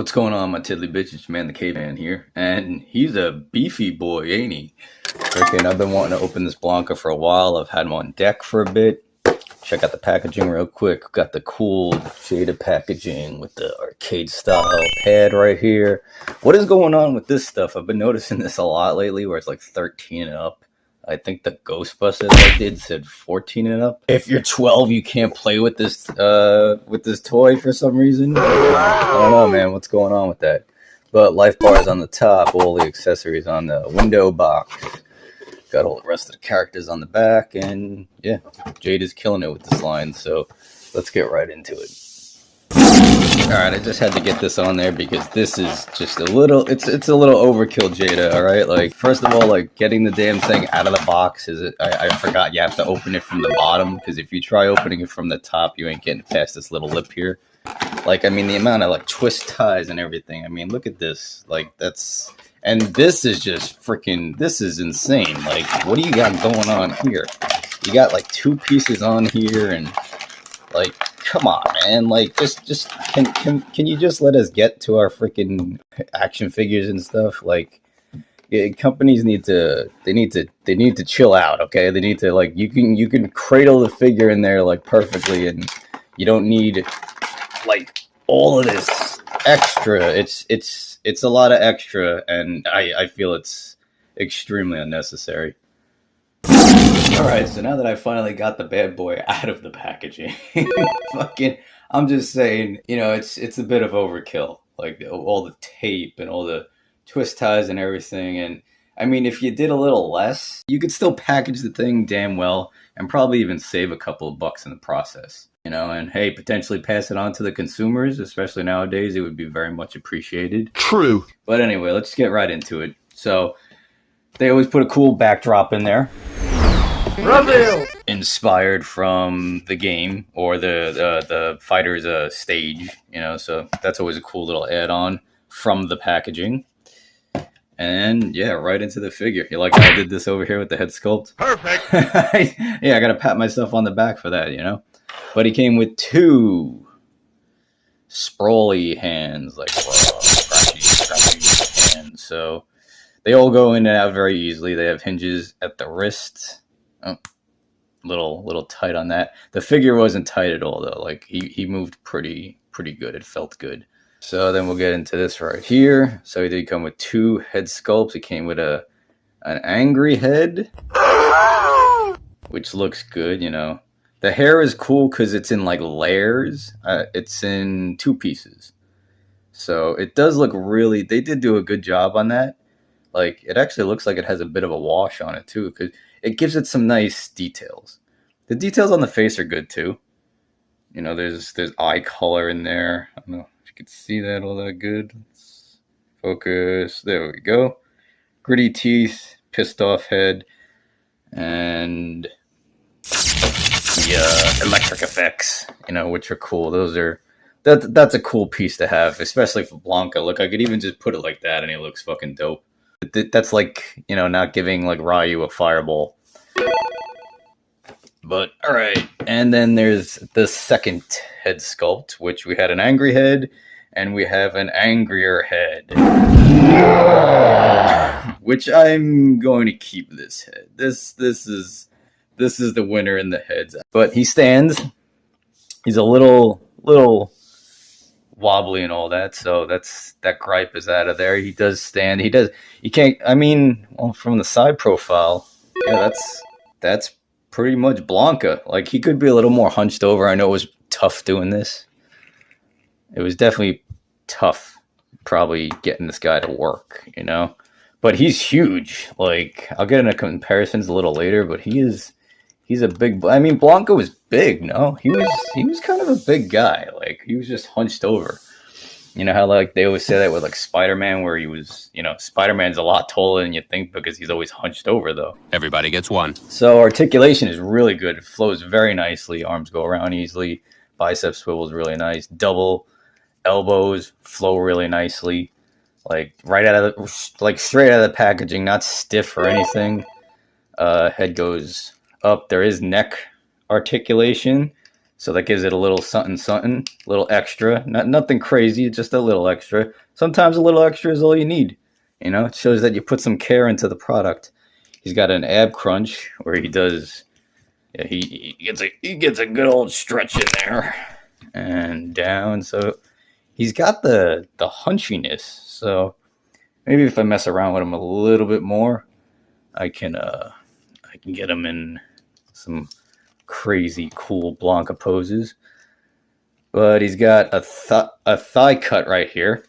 What's going on, my tiddly bitch? It's Man the Caveman here, and he's a beefy boy, ain't he? Freaking, I've been wanting to open this Blanka for a while. I've had him on deck for a bit. Check out the packaging real quick. Got the cool Jada packaging with the arcade style pad right here. What is going on with this stuff? I've been noticing this a lot lately, where it's like 13 and up. I think the Ghostbusters I did said 14 and up. If you're 12, you can't play with this toy for some reason. I don't know, man. What's going on with that? But life bars on the top, all the accessories on the window box. Got all the rest of the characters on the back, and yeah, Jada's killing it with this line. So let's get right into it. Alright, I just had to get this on there because this is just a little, it's a little overkill, Jada, alright? Like, first of all, like, getting the damn thing out of the box I forgot you have to open it from the bottom, because if you try opening it from the top, you ain't getting past this little lip here. Like, I mean, the amount of, like, twist ties and everything, I mean, look at this. Like, that's, and this is just freaking, this is insane. Like, what do you got going on here? You got, like, two pieces on here, and, like, come on, man. Like, just can you just let us get to our freaking action figures and stuff? Like, companies need to chill out, okay? They need to, like, you can cradle the figure in there, like, perfectly, and you don't need, like, all of this extra. It's a lot of extra, and I feel it's extremely unnecessary. Alright, so now that I finally got the bad boy out of the packaging, I'm just saying, you know, it's a bit of overkill. Like, all the tape and all the twist ties and everything. And, I mean, if you did a little less, you could still package the thing damn well and probably even save a couple of bucks in the process. You know, and hey, potentially pass it on to the consumers, especially nowadays. It would be very much appreciated. True. But anyway, let's get right into it. So, they always put a cool backdrop in there. Reveal! Inspired from the game or the fighter's stage, you know, so that's always a cool little add-on from the packaging. And yeah, right into the figure. You like how I did this over here with the head sculpt? Perfect! Yeah, I gotta pat myself on the back for that, you know? But he came with two sprawly hands, like scratchy hands. So they all go in and out very easily. They have hinges at the wrist. Oh, little tight on that. The figure wasn't tight at all though. Like he moved pretty good. It felt good. So then we'll get into this right here. So he did come with two head sculpts. He came with an angry head, which looks good. You know, the hair is cool because it's in like layers. It's in two pieces, so it does look really. They did do a good job on that. Like, it actually looks like it has a bit of a wash on it too, because it gives it some nice details. The details on the face are good too. You know, there's eye color in there. I don't know if you can see that all that good. Let's focus. There we go. Gritty teeth, pissed off head, and the electric effects, you know, which are cool. That's a cool piece to have, especially for Blanka. Look, I could even just put it like that and it looks fucking dope. That's like, you know, not giving like Ryu a fireball. But alright, and then there's the second head sculpt, which we had an angry head and we have an angrier head. Which I'm going to keep this head. This is the winner in the heads. But he stands. He's a little wobbly and all that, so that gripe is out of there. He does stand. You can't, I mean, well, from the side profile, yeah, that's pretty much Blanka. Like, he could be a little more hunched over. I know it was tough doing this. It was definitely tough probably getting this guy to work, you know, but he's huge. Like, I'll get into comparisons a little later, but he's a big, I mean, Blanka was big, no? He was kind of a big guy. Like, he was just hunched over. You know how, like, they always say that with, like, Spider-Man, where he was, you know, Spider-Man's a lot taller than you think because he's always hunched over, though. Everybody gets one. So articulation is really good. It flows very nicely. Arms go around easily. Bicep swivels really nice. Double elbows flow really nicely. Like, right out of the, like, straight out of the packaging, not stiff or anything. Head goes up. There is neck articulation. So that gives it a little something, something, a little extra. Nothing crazy, just a little extra. Sometimes a little extra is all you need. You know, it shows that you put some care into the product. He's got an ab crunch where he does, yeah, he gets a good old stretch in there and down. So he's got the hunchiness. So maybe if I mess around with him a little bit more, I can get him in some crazy cool Blanka poses. But he's got a thigh cut right here,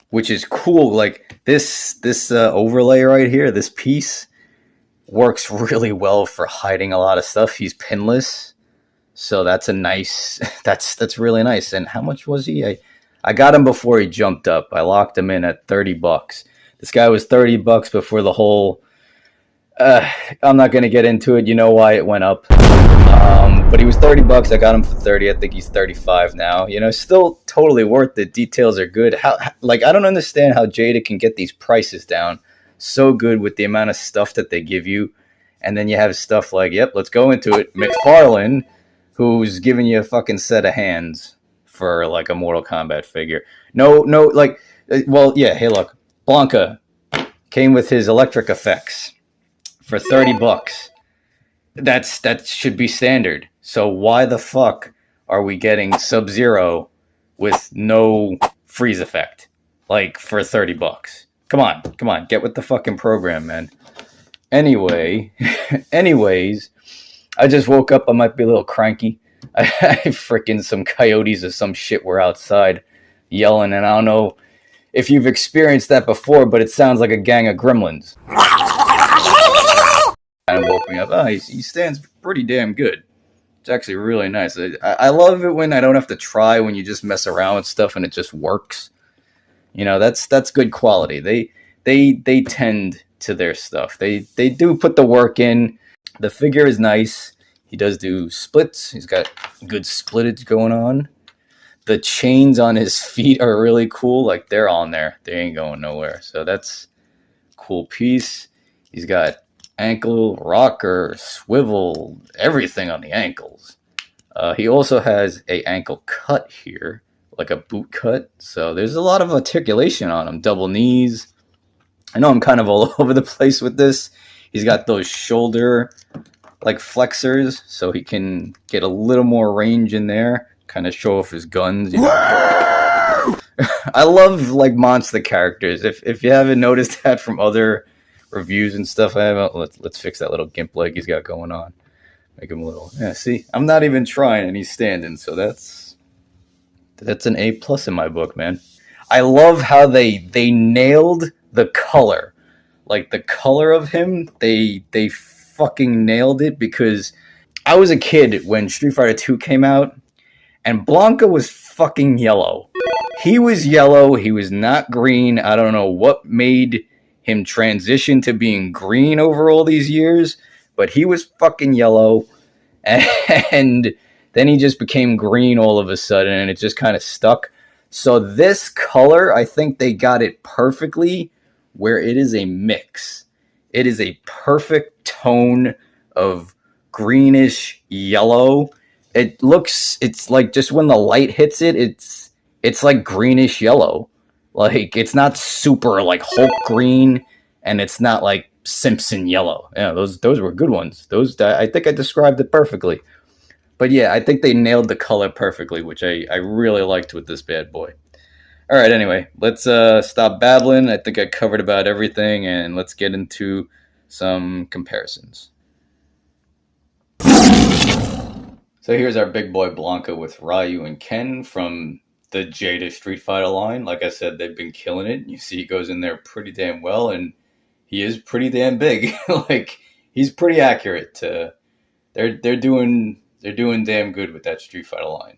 which is cool. Like this overlay right here, this piece works really well for hiding a lot of stuff. He's pinless, so that's a nice. That's really nice. And how much was he? I got him before he jumped up. I locked him in at $30. This guy was $30 before the whole. I'm not going to get into it. You know why it went up. But he was $30. I got him for 30. I think he's 35 now. You know, still totally worth it. Details are good. Like, I don't understand how Jada can get these prices down so good with the amount of stuff that they give you. And then you have stuff like, yep, let's go into it. McFarlane, who's giving you a fucking set of hands for like a Mortal Kombat figure. No, like, well, yeah, hey, look, Blanka came with his electric effects for $30. That should be standard. So why the fuck are we getting Sub-Zero with no freeze effect, like for $30? Come on, get with the fucking program, man. Anyways, I just woke up. I might be a little cranky. I freaking some coyotes or some shit were outside yelling, and I don't know if you've experienced that before, but it sounds like a gang of gremlins. And woke me up. Oh, he stands pretty damn good. It's actually really nice. I love it when I don't have to try, when you just mess around with stuff and it just works. You know, that's good quality. They tend to their stuff. They do put the work in. The figure is nice. He does do splits. He's got good splittage going on. The chains on his feet are really cool. Like, they're on there. They ain't going nowhere. So that's a cool piece. He's got ankle rocker, swivel, everything on the ankles. He also has a ankle cut here, like a boot cut. So there's a lot of articulation on him. Double knees. I know I'm kind of all over the place with this. He's got those shoulder like flexors, so he can get a little more range in there, kind of show off his guns. You know? I love like monster characters. If you haven't noticed that from other reviews and stuff, let's fix that little gimp leg he's got going on. Make him a little. Yeah, see, I'm not even trying, and he's standing. So that's an A+ in my book, man. I love how they nailed the color, like the color of him. They fucking nailed it, because I was a kid when Street Fighter 2 came out, and Blanka was fucking yellow. He was yellow. He was not green. I don't know what made him transition to being green over all these years, but he was fucking yellow, and then he just became green all of a sudden, and it just kind of stuck. So this color, I think they got it perfectly, where it is a mix. It is a perfect tone of greenish yellow. It's like, just when the light hits it, it's like greenish yellow. Like, it's not super like Hulk green, and it's not like Simpson yellow. Yeah, those were good ones. I think I described it perfectly. But yeah, I think they nailed the color perfectly, which I really liked with this bad boy. All right, anyway, let's stop babbling. I think I covered about everything, and let's get into some comparisons. So here's our big boy Blanka with Ryu and Ken from the Jada Street Fighter line. Like I said, they've been killing it. You see he goes in there pretty damn well, and he is pretty damn big. Like, he's pretty accurate. They're doing damn good with that Street Fighter line.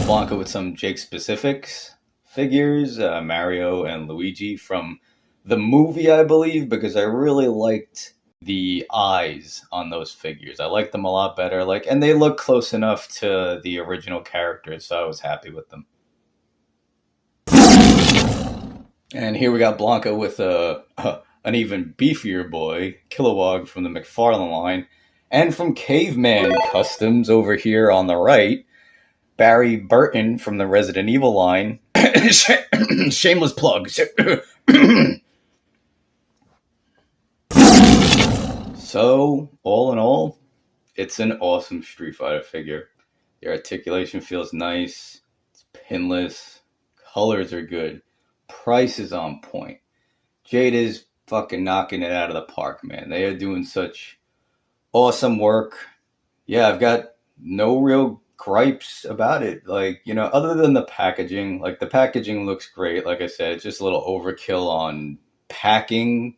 Blanka with some Jake specifics figures, Mario and Luigi from the movie, I believe, because I really liked the eyes on those figures. I liked them a lot better, and they look close enough to the original characters, so I was happy with them. And here we got Blanka with an even beefier boy, Kilowog from the McFarlane line. And from Caveman Customs over here on the right, Barry Burton from the Resident Evil line. Shameless plug. So, all in all, it's an awesome Street Fighter figure. The articulation feels nice. It's pinless. Colors are good. Price is on point. Jada's fucking knocking it out of the park, man. They are doing such awesome work. Yeah, I've got no real gripes about it. Like, other than the packaging, like the packaging looks great. Like I said, it's just a little overkill on packing.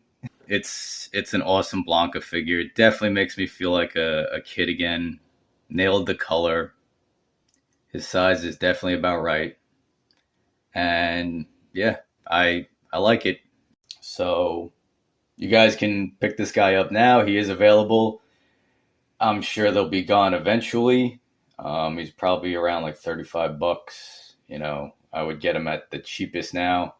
It's an awesome Blanka figure. It definitely makes me feel like a kid again. Nailed the color. His size is definitely about right. And yeah, I like it. So you guys can pick this guy up now. He is available. I'm sure they'll be gone eventually. He's probably around like $35. I would get him at the cheapest now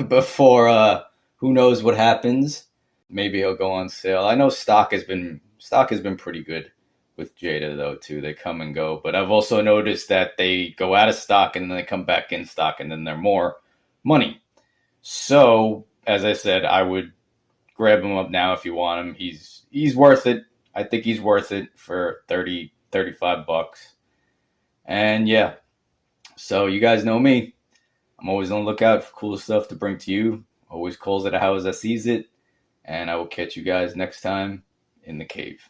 before who knows what happens. Maybe he'll go on sale. I know stock has been pretty good with Jada though too. They come and go, but I've also noticed that they go out of stock and then they come back in stock and then they're more money. So as I said, I would grab him up now if you want him. He's worth it. I think he's worth it for $35. And yeah, so you guys know me. I'm always on the lookout for cool stuff to bring to you. Always calls it how as I sees it. And I will catch you guys next time in the cave.